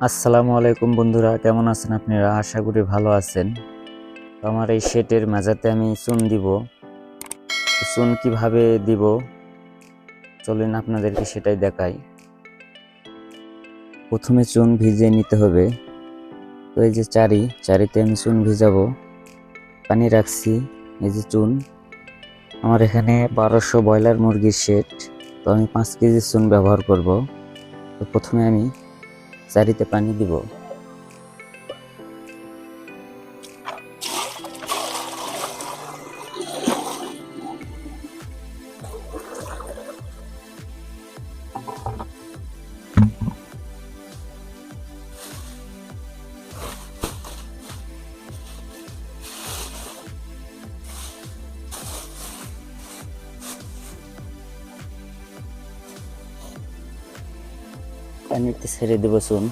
আসসালামু আলাইকুম বন্ধুরা, কেমন আছেন আপনারা? আশা করি ভালো আছেন। তো আমার এই শেটের মাঝাতে আমি চুন দিব। তো চুন কিভাবে দিব চলেন আপনাদেরকে সেটাই দেখাই। প্রথমে চুন ভিজিয়ে নিতে হবে। তো এই যে চারিতে আমি চুন ভিজাবো, পানি রাখছি। এই যে চুন, আমার এখানে 1200 ব্রয়লার মুরগির শেড। তো আমি 5 কেজি চুন ব্যবহার করব। তো প্রথমে আমি চারিতে পানি দিব। পানিতে ছেড়ে দেব চুন।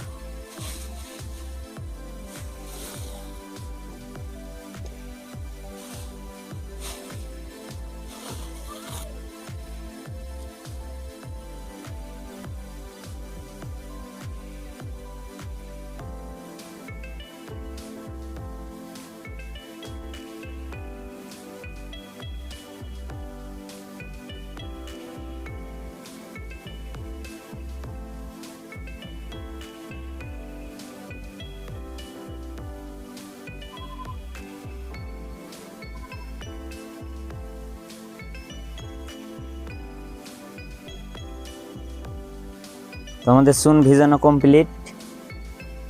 তো আমাদের চুন ভিজানো কমপ্লিট।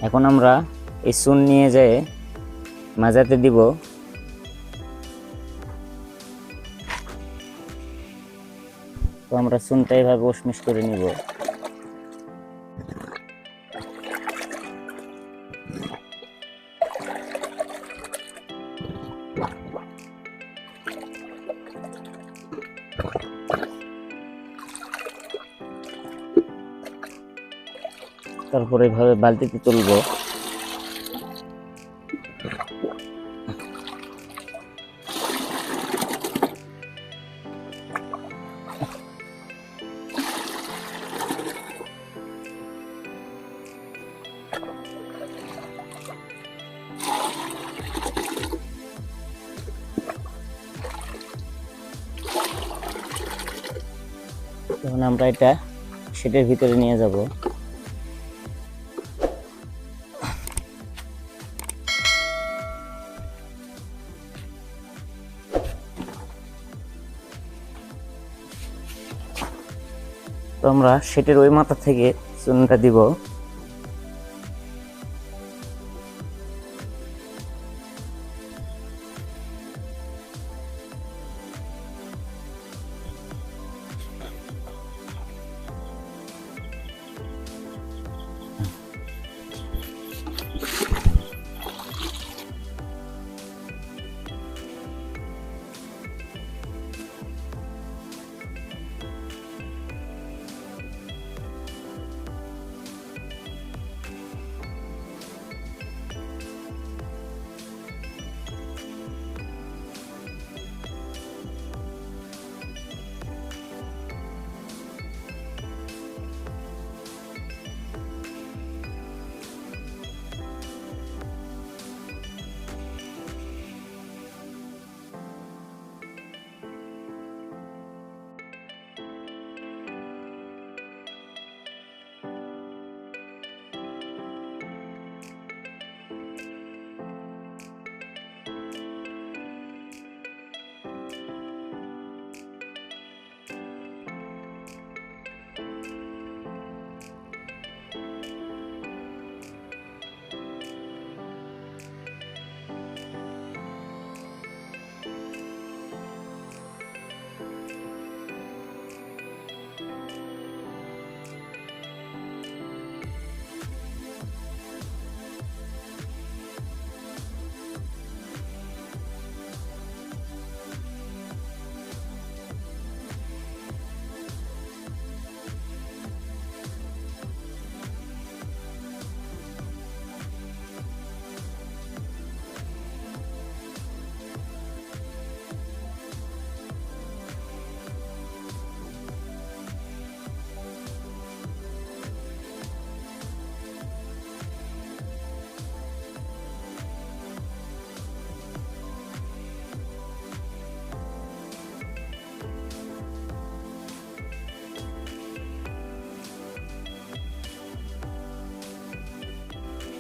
এখন আমরা এই চুন নিয়ে যেয়ে মাজাতে দিব। তো আমরা চুনটা এভাবে ওসমিশ করে নিব। তারপরে এভাবে বালতিতে তুলবো। তখন আমরা এটা শেডের ভিতরে নিয়ে যাব। তো আমরা শেডের ওই মাথা থেকে চুনটা দিব।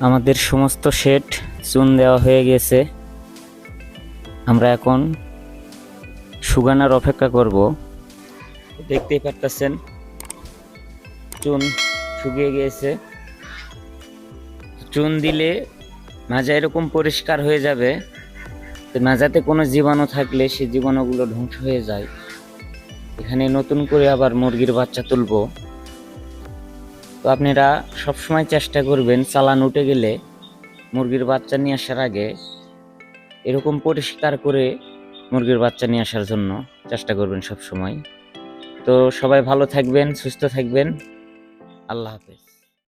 আমাদের সমস্ত শেড চুন দেওয়া হয়ে গেছে। আমরা এখন শুকানোর অপেক্ষা করব। দেখতেই পারতেছেন চুন শুকিয়ে গিয়েছে। চুন দিলে মাজা এরকম পরিষ্কার হয়ে যাবে, মাজাতে কোনো জীবাণু থাকলে সেই জীবাণুগুলো ধ্বংস হয়ে যায়। এখানে নতুন করে আবার মুরগির বাচ্চা তুলবো। তো আপনারা সবসময় চেষ্টা করবেন চালান উঠে গেলে মুরগির বাচ্চা নিয়ে আসার আগে এরকম পরিষ্কার করে মুরগির বাচ্চা নিয়ে আসার জন্য চেষ্টা করবেন সব সময়। তো সবাই ভালো থাকবেন, সুস্থ থাকবেন। আল্লাহ হাফেজ।